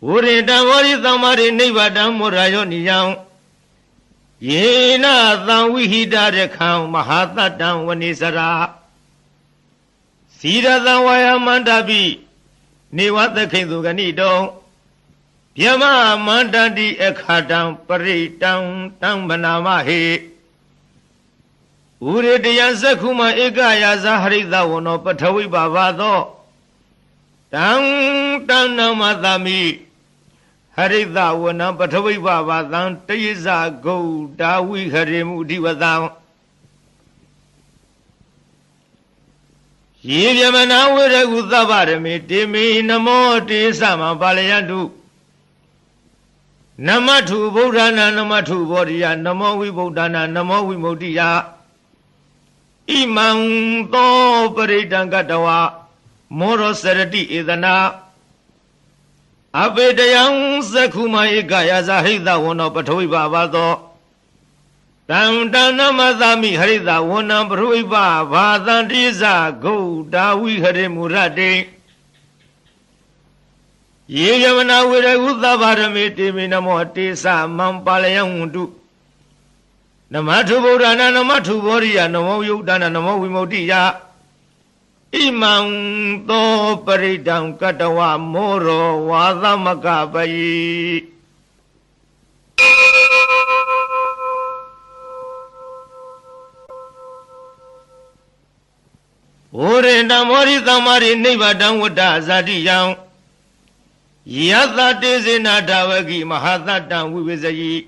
Urita varitamari nivadam murayo niyam Yena tang vihida rekham mahatatam vanisara Siratang vayamandabi nivatakhindu ganidong Pyama mandandi ekhatam paritang tang banamahe Uritiyan sakhuma ekaya zaharita wano pathavi bhavado Tang tang namadami Harita wana pathavi bhavadang Tayisa go dawi harimu divadang Yivyamana viragudavarami timi namo tisama palayandu Namatu Buddhana Namatu Bodhiya Namo Vibhuddhana Namo Vimodhiya Imam To Paritangatawa Moro Sarati Idana Abedayang Sakhuma Ikaya Zahida Wano Pathavi Bhavado Tam Namadami Harida Wana Pathavi Bhavadandisa Go Dawi Harimurati Yeyamana viragudavarami namo tisa mampalayang Namatu Buddhana Namatu Bodhiya Namo Yudana Namo Vimodhiya Imam To Paritang Katawa Moro Vadamakabayi Urenda Mori Tamari Nivadang Wada Zadiyang Yatha Tezina Davagi Mahatatan Vivisayi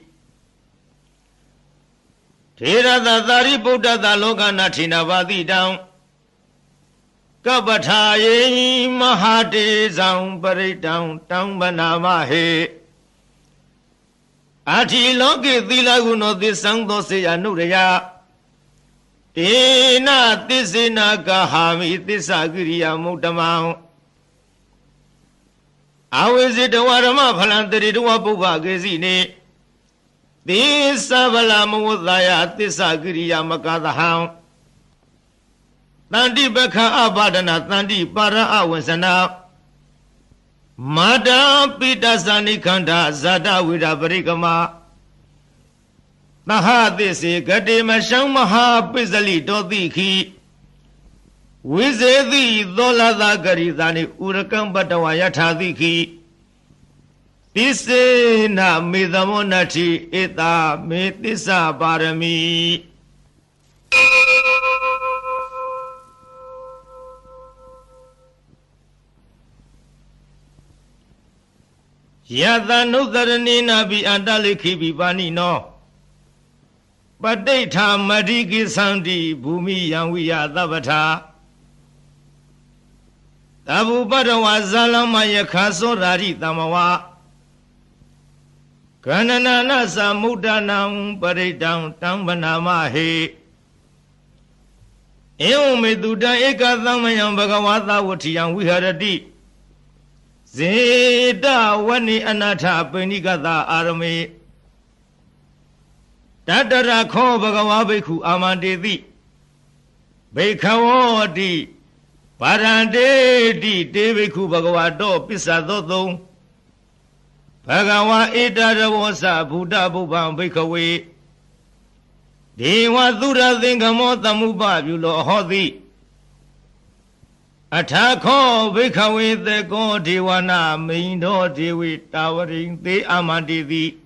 Tirada Thari Buddha Loka Natina Vadidam Kabataye Mahate Zang Paritang Tang Banamahe Ati Loki Thilaguno Disang Doseya Nuraya Tina Tisina Kahami Tisagiriya Mutamang Awizitawarama Phalantaritua Pupagazine Tisavala Mudaya Tisagiriya Makadaham Tandi Baka Abadana Tandi Para Awasana Mada Pitasani Kanda Zada Vida Parikama Mahadisi Gadima Shamaha Pizali Dodiki Wizedi Dolada Garidani Urakam Batawayatadiki Tise na Midamonati Eta Metisa Barami Yada Nudarani Nabi Andaliki Bibani no Padeta Madiki Sandi Bumi Yanwiya Davata Tabu Badawa Zalama Yakaso Rari Tamawa Kanana Samudanam Paritang Tambanamahe Eo me tuta eka thamayam bhagavata vathiyam viharati Zeta vani anatha penikata arame Tatara kho bhagava bhikkhu amandeti Bhikkhavoti Parandeti te bhikkhu bhagavato pissadoto Bhagava etaravosa buddha bhubam bhikkhave Deva Dura Thingamo Tamupa Yulo Hodi Athakho Bhikkhave Teko Devana Mindo Devi Towering Te Amanditi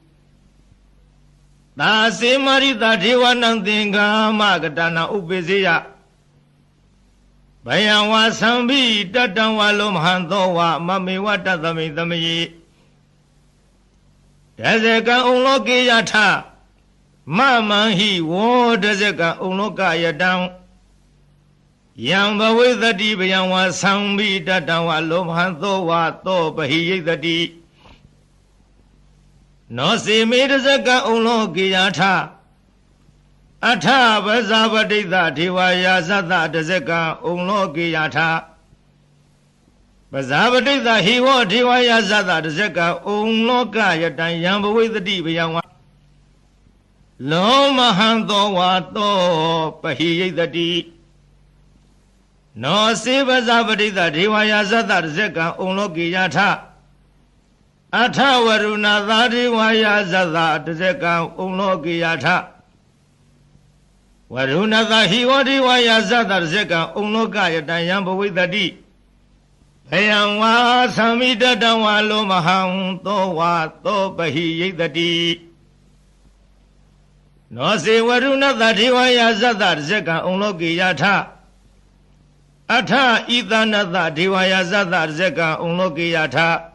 Tase Marita Devanam Thinga Magatana Upeseya Bayawa Sambi Tatanwalum Hantowa Mamiwa Tatami Tamayi Tazeka Uloki Yatha Mama hi wo dazeka unoka yadam Yamba with the deep young was sambi tatawa lomhanto wa to bahiyati No se made zaka unoki yatha Atha bazabadita divaya zata dazeka unoki yatha Bazabadita hi wo divaya zata dazeka unoka yatan yamba with the deep young Loma hanto vato pahiyati No seva zabadita divaya zata zeka unoki yatha Atha varuna divaya zata zeka unoki yatha Varuna hiva divaya zata zeka unoka yata yambavitati Bhayam va samidata va loma hanto vato pahiyati No se varuna divaya zata zeka unoki yatha Atha idanata divaya zata zeka unoki yatha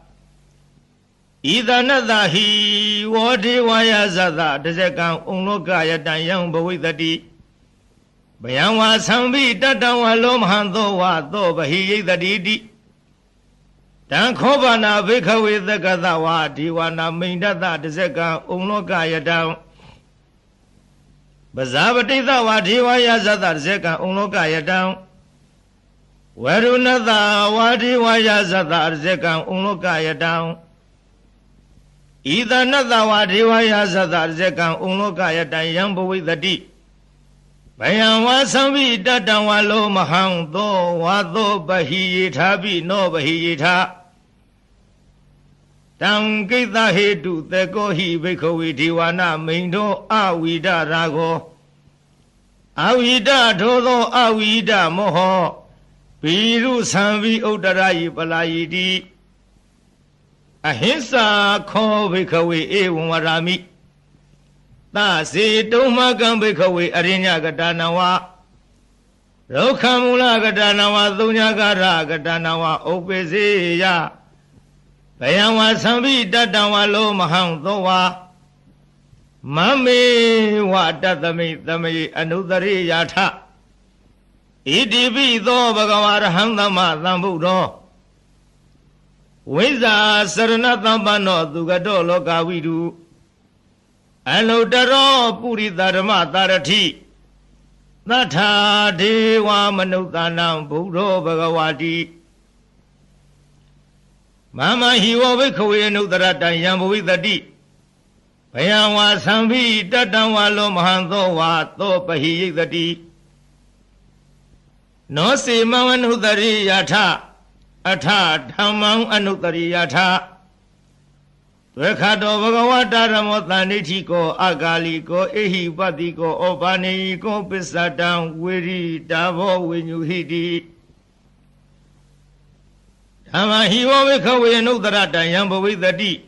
Idanata hi wo divaya zata zeka unoka yata yambavitati Bhayam va sambi tata va loma hanto vato pahiyati Tankhovana bhikkhawe thakata va divana mindata zeka unoka yata Bazabadita vadivaya zata zeka unoka yadam Varunata vadivaya zata zeka unoka yadam Idanata vadivaya zata zeka unoka yadam yambavitati Bhayam va sambi tatan va loma hanto vato bahiyithapi no bahiyitha Tankita hetu teko hi bhikkhawe divana mindo avida rago Avida dhodo avida moho Piru samvi uttarayi palayiti Ahimsa kho bhikkhawe evam varami Ta se tumakam bhikkhawe arinya gatanawa Rokhamula gatanawa thunyakara gatanawa upeseya Bhayam va sambi tata va loma hanto va Mame va tatami tamayi anudari yatha Iti pito bhagavarahantama tambuddho Visa saranatambano dugato lokavidu Anudaro puri dharma tarati Natha deva manuttanam buddho bhagavati Mama hiva bhikkhawe anuttarata yambavitati Bhayam va sambi tatan va loma hanto vato pahiyati No se mamanutari yatha Atha dhammam anuttari yatha Tvekhato bhagavata ramotanithi ko akali ko ehipati ko opani ko pissatam viri davo vinyuhiti Dhamma hiva bhikkhawe anuttarata yambavitati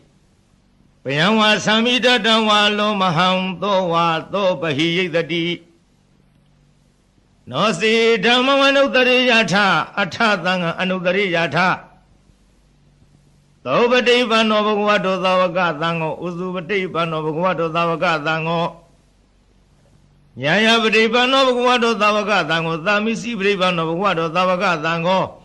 Bhayam va samidata va loma hanto vato pahiyati No se dhammam anuttari yatha Atha thanga anuttari yatha Tobadevano bhagavato tavaka thango Usubadevano bhagavato tavaka thango Nyaya badevano bhagavato tavaka thango Tamisi badevano bhagavato tavaka thango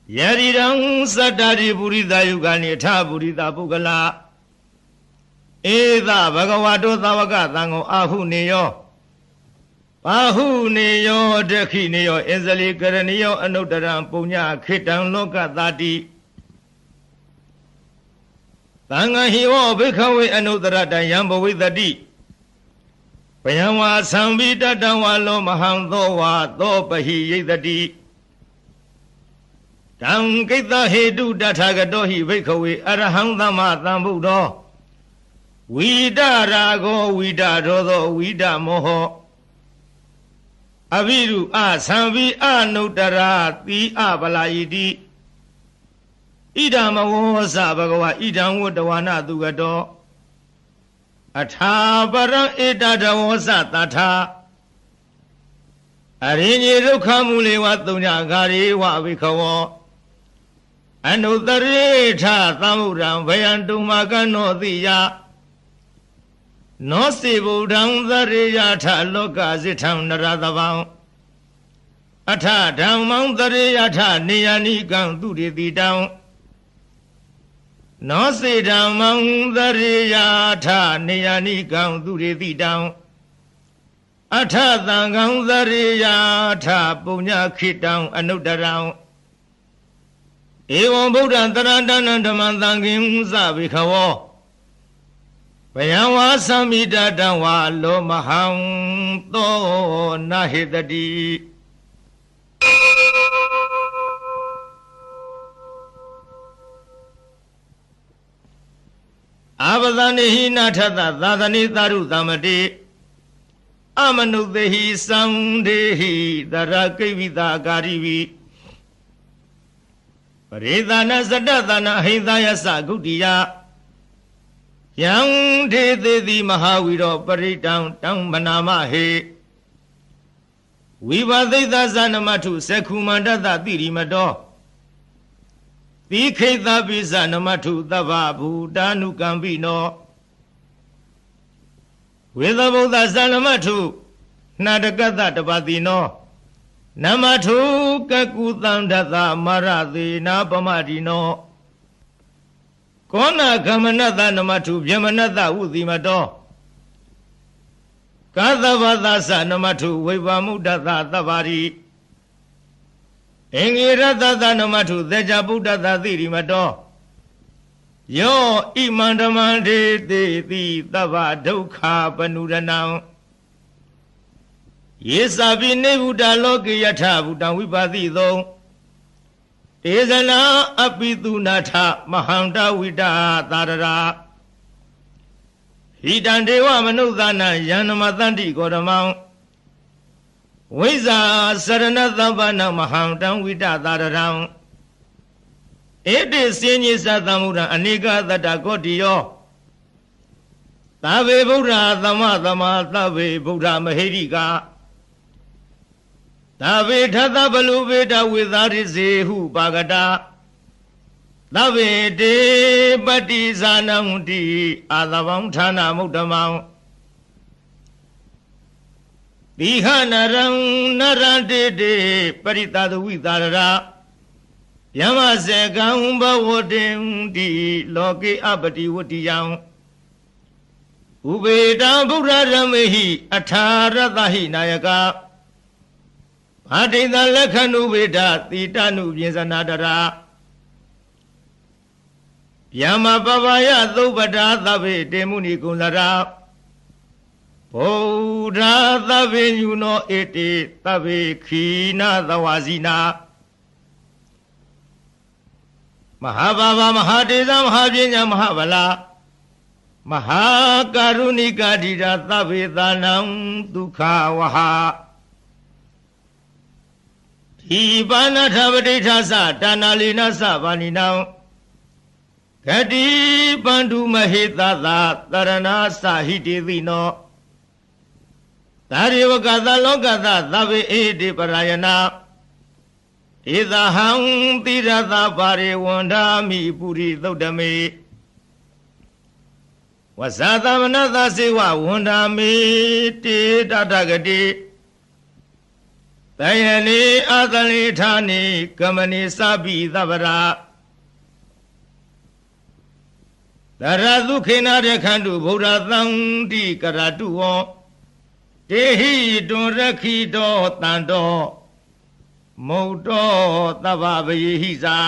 Yarirang satari purita yugani tha purita pukala Eda bhagavato tavaka thango ahu neyo Bahu neyo dekhi neyo enzali karaniyo anudaram punya khitang loka tadi. Tanga hiwo bikawe anudarata yambawi tadi. Payawa sambita dawalo mahangdowa dopahi yedadi. Tang kita hedu datagadohi bikawe arahangdama tambudo. Wida rago wida rodo wida moho. Aviru a sambi a nutara ti a balayidi. Idama wosa bagawa idam wodawana dugado. Atha barang idada wosa tata. Arinyi rukhamule watunya gari wa vikawo. Anutari tha tamuram vayandumagano diya. No si budang dariya tha loka zitham naradavang. Atha dhammang dariya tha niyani gang duriti dang. No si dhammang dariya tha niyani gang duriti dang. Atha tangang dariya tha punya khitang anudarang. Evam buddha tarandanan dhammang tangim savikhawo. Payawa samita dawa lo mahang to nahidadi. Avadanihi nathata dadani taru tamati. Amanudehi samdehi darakivita garivi. Paridana sadatana hidaya sagutiya. Yang de mahawiro paritang tang manama he. Vivadita zanamatu sekumandata tirimado. Tiketa bizanamatu tava bhutanu kambino. Vidabhuta zanamatu nadagata tapatino. Namatu kakutandata marati napamadino. Kona kamanata namatu vyamanata udhimado. Kadhavadasa namatu vivamudata tavari. Engiratata namatu dejabudata thirimado. Yo imandamande te tava dukha panuranam. Yesabi nebuddha loki yatha buddha vipati thong. Ezana apidunatha mahanta vida tarara. Hidandewa manudana yanamatanti kodamang. Viza saranathavana mahanta vida tararang. Ede sinyi satamura anika tata kodiyo. Tave buddha tama tave buddha mahirika. Tave thata baluveda vidharisehu bhagata. Tave de pati sanamuti adavang thana muddhamang. Diha narang narante de paritadu vidharara. Yamase gamba vodem di loki abati vodiyang. Ubeda buddha ramehi atharatahi nayaka. Adinda lakhanu veda titanu vyensanadara. Yama babaya dhubada thabe temuni kunlara. Bodha thabe yuno ete thabe khina dhawazina. Mahababa mahadeza mahavyenya mahabala. Mahakarunika dira thabe dhanam dukha waha. Ibana thabadita sa tanalina sa vaninam. Kati bandu mahita sa tarana sa hitidino. Tarivakata lokata thabe edi parayana. Idahang tirata pare wandami puri dhaudame. Wasata manata sewa wandami te tatagati. Tayani adali thani kamani sabi dhabara. Daradhukhena rekhandu bhuratang di karatuo. တေဟိတွန်ရခိတောတန်တောမုတ်တောသဗ္ဗဗယေဟိသာ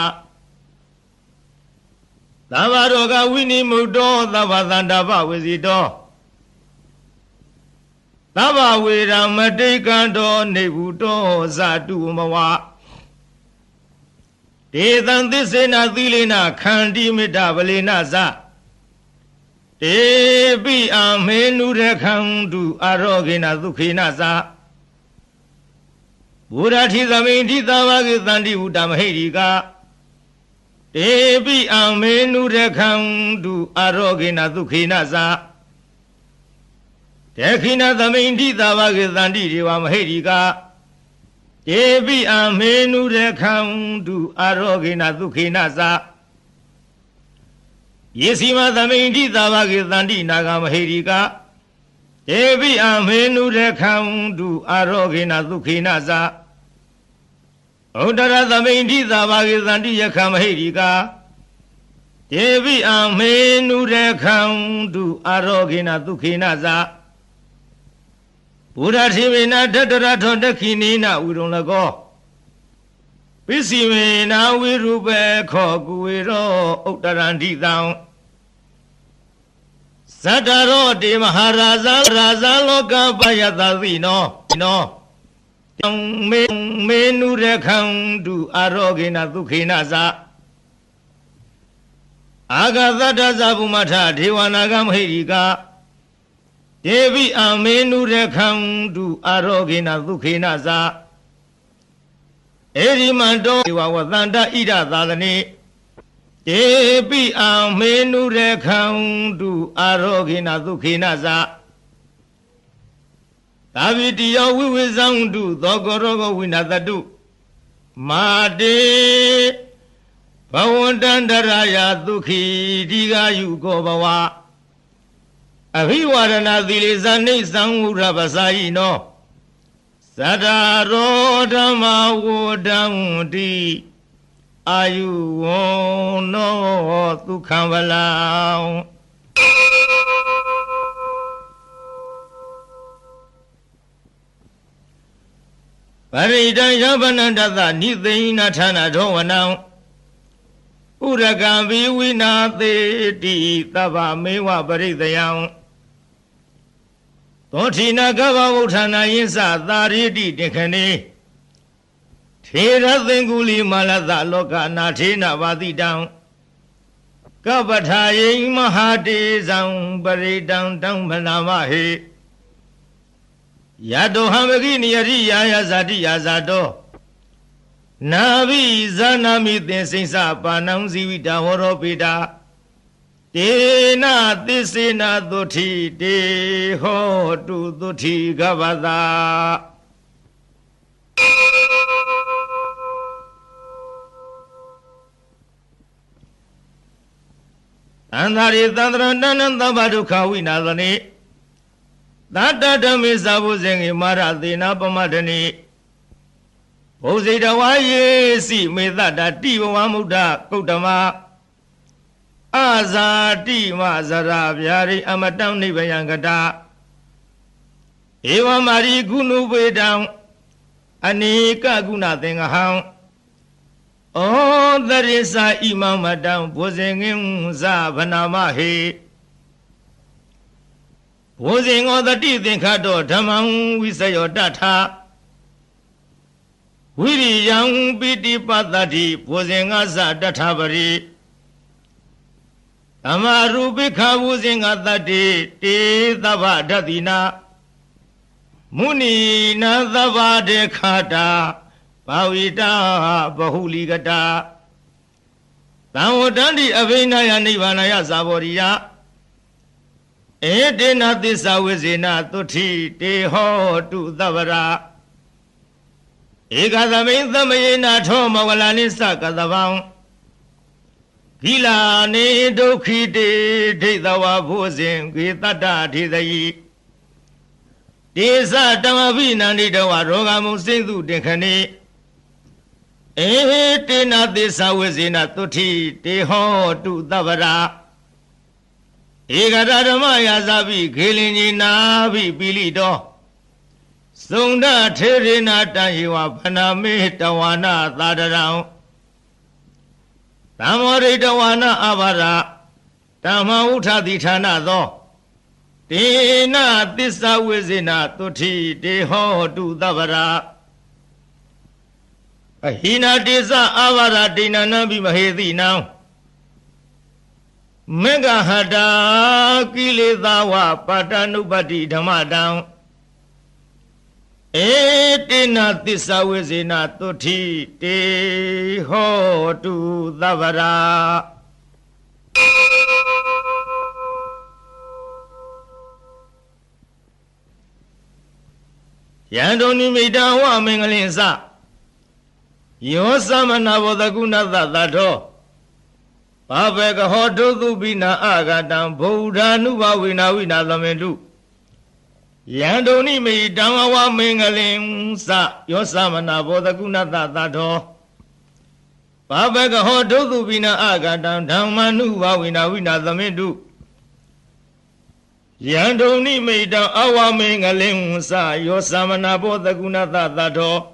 သဗ္ဗရောဂဝိနိမုတ်တောသဗ္ဗသန္တာပဝေစီတောသဗ္ဗဝေရမတိကံတောနေဘူးတောဇတုမဝဒေသံသစ္စေနသီလေနခန္တိမေတ္တဗလေနဇတေပိအမေနုရခန္တုအာရောဂေနဒုခေနဇဘုရားထိသမိန်ထိသဘာဂေသန္တိဝုတမဟိရိကတေပိအမေနုရခန္တုအာရောဂေနဒုခေနဇတေခိနသမိန်ထိသဘာဂေသန္တိဒေဝမဟိရိကတေပိအမေနုရခန္တုအာရောဂေနဒုခေနဇယေစီမသမိန်ထိသဘာဂေသန္တိနာဂမဟိရိကတေပိအမေနုရခန္တုအာရောဂေနဒုခေနဇဩဒရသမိန်ထိသဘာဂေသန္တိယခမဟိရိကတေပိအမေနုရခန္တုအာရောဂေနဒုခေနဇဘုရားတိမေနတတရထောတခိနိနဝိရုံလကောပစ္စည်းမေနဝိရုပေခောကုဝေရောဥတ္တရန္တိတံဇတ္တရောတေမဟာရာဇလောကပယတသိနောမေနုရခန္တုအာရောဂေနဒုခေနဇအာဂသတ္တဇဗုမထဒေဝနာဂမဟိရိကဒေဝိအမေနုရခန္တုအာရောဂေနဒုခေနဇဧရိမန္တောဒေဝဝသန္တဣဒသာသနေတေပိအမေနုရခန္တုအာရောဂေနဒုခေနဇသာဝိတိယောဝိဝေဇံတုသောကောရောဂဝိနာတတုမာတေဘဝန္တန္တရာယဒုခိဒီဃာယုကောဘဝအဘိဝရဏသီလေဇာနိသံဝရပစာယိနောသတ္တရောဓမ္မဝဒံတိအာယုဝနောဒုက္ခံဝလံပရိဒံယဗနန္တသနိသိဏဌာနထောဝနံဥရကံဘိဝိနာသေတိသဗ္ဗမေဝပရိသယံသောထိနာကဗ္ဗဝုဌာနာယင်းစသာရိတိတေခဏေထေရသင်္ကုလီမာလသလောကနာထေနဝါတိတံကပ္ပထာယိမဟာတေဇံပရိတံတံမနာမဟေယတောဟံမကိနိယရိယာယဇာတိယာဇာတောနာဘိဇာနာမိသင်္စိစပါဏံဇီဝိတာဟောရောပိတာတေနသစ္စေနသုထိတေဟောတုသုထိကဗ္ဗတာသန္တာရိသန္တရဏနံသဗ္ဗဒုက္ခဝိနာသနေသတ္တဓမ္မေသာဘုဇင်္ဂေမာရသေနာပမတ္တနိဘုဇိတဝါယေစီမေတ္တတိဘဝမုဒ္ဒကုတ္တမအာဇာတိမဇရာဗျာရိအမတံနိဗ္ဗယံကတာဧဝမာရိကုဏုပေတံအနိကကုဏသင်္ဃဟံဩသရိစာဣမမတံဘုဇင်္ဂင်ဇဗနာမဟေဘုဇင်္ဂောတတိသင်္ခတောဓမ္မံဝိစယောတထာဝိရိယံပိတိပတ္တိဘုဇင်္ဂဇတထာပရိသမ္မာရူပိခဝုဇင်္ဂတတိတေသဗ္ဗဓတ္တိနာမုနီနာသဗ္ဗဒေခတာဘာဝိတာဘဟုလိကတာသံဝတ္တန္တိအဘိနာယနိဗ္ဗာနယဇာဘောရိယဧတေနသစ္စာဝိဇေနသုထိတေဟောတုသဗ္ဗရာဧကသမိန်သမယေနထောမဝလာနိစ္စကသဗံဂိလာနေဒုက္ခိတေဒိဋ္ဌဝဘုဇင်ဂေတတ္တထေသယိတေသတမဘိနန္တိတဝရောဂမုစိသုတေခဏေဧတေနသစ္စာဝိဇေနသုထိတေဟောတုသဗ္ဗရာဧကရဓမ္မယာဇာပိခေလင်ကြီးနာပိပိလိတော Sunda Terina Tayiwa Paname Tawana Tadaram Tamori Tawana Avara Tamauta Ditana Tho Tina Tisa Wizina Tuti Deho Tu Davara Hina Tisa Avara Dina Nabi Mahedi now Mega Hada Kilidawa Patanubadi Dhamadam Etina Tisa Wizina Tuti Deho Tu Davara Yandoni Midawa Mingalinsa Yosamana Vodaguna Dato Paveka Hotu Bina Agatam Buddha Nuba Wina Lamendu Yandoni Midawa Mingalinsa Yosamana Vodaguna Dato Paveka Hotu Bina Agatam Damanuba Wina Lamendu Yandoni made our mingalinsa, your samana bodaguna dato.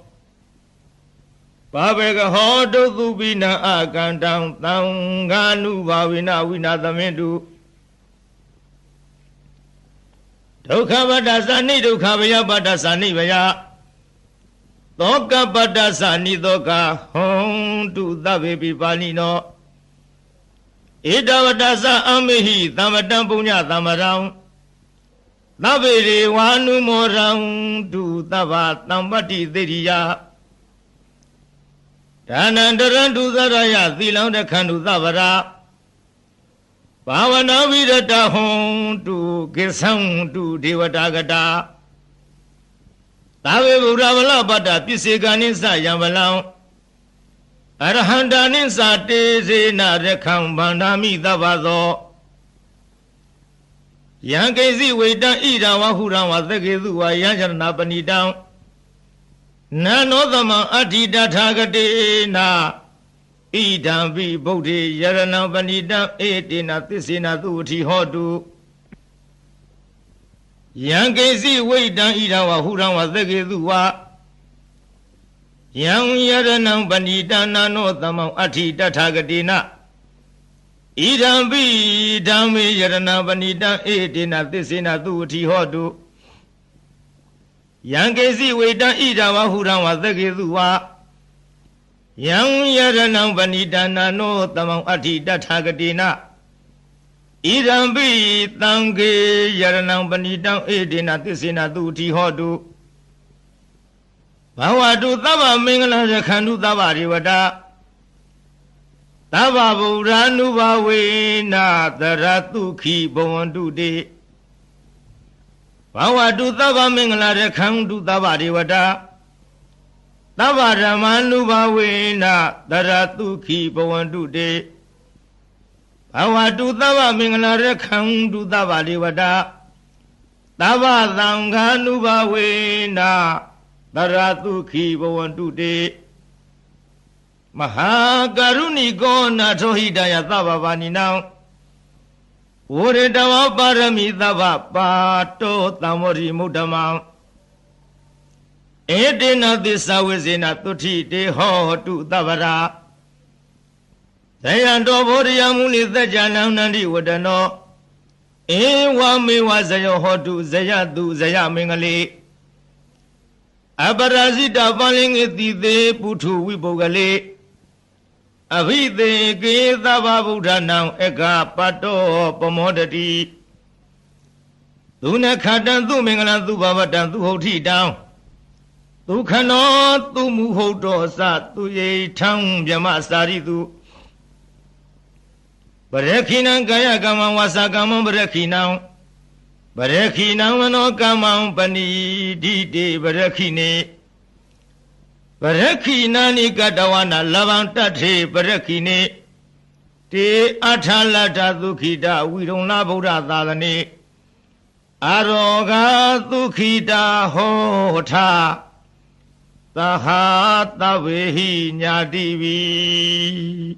Pavega hodo dubina agantam, tanganu wina the mendu. Dokabadasani dokabaya badasani vaya. Doka badasani doka, home to the baby panino. Idavadasa amehi, tamatampunya tamaram. Naviri wanu moram tu tava tambati diriya Tanandarandu zaraya zilanda kandu zavara Pavana virata hon tu kisam tu devatagata Tave Buravala bata piseganisa yamalam Arahandanisa teze na rekam bandami davado Yankezi Weta Ida Wahura was the Gizua Yanjana Panidam Nanodama Adida Tagade na Idam V Bodhi Yarana Panidam 18 at Tisina Duti Hodu Yankezi Weta Ida Wahura was the Gizua Yang Yarana Panidam Nanodama Adida Tagadina Idambi Dami Yarana Vanida 18 at Tisina Duti Hodu Yankezi Weta Ida Wahura was the Gizua Yang Yarana Vanida Nano Tamam Atida Tagadina Idambi Tangi Yarana Vanida 18 at Tisina Duti Hodu Bawadu Tava Mingala Kandu Tavari Wada Tava Buranuba Wena Daratuki Bondu de Pawadu Tava Mingla Kandu Tavari Wada Tava Ramanuba Wena Daratuki Bondu de Pawadu Tava Mingla Kandu Tavari Wada Tava Zanganuba Wena Daratuki Bondu de Mahakaruni Gona Tohidaya Tavavani now. Uredawa Parami Tava Pato Tamori Mudama. Edina this hours in a tuti de ho to Tavara. Sayando Boriamuni the Jananandi Wadano. Wami was a hotu Zayadu Zayamingali. Abarazita falling at the Putu Wibogale. Avide Gitava Buddha now Eka Pato Pomodati Duna Katan Tu Mingala Tu Babatan Tu Hoti down Tu cannot Tu Muhoto Sat Tu Ye Tang Yamasari Tu Barekina Gaya Gaman Wasagaman Barekina Barekina Mano Gaman Pani Dide Barekine Barakina ni Gadawana Lavantati Barakine Te Atalata Dukida we don't love Dani Aroga Dukida Hota Tahata Vehi Nyadivi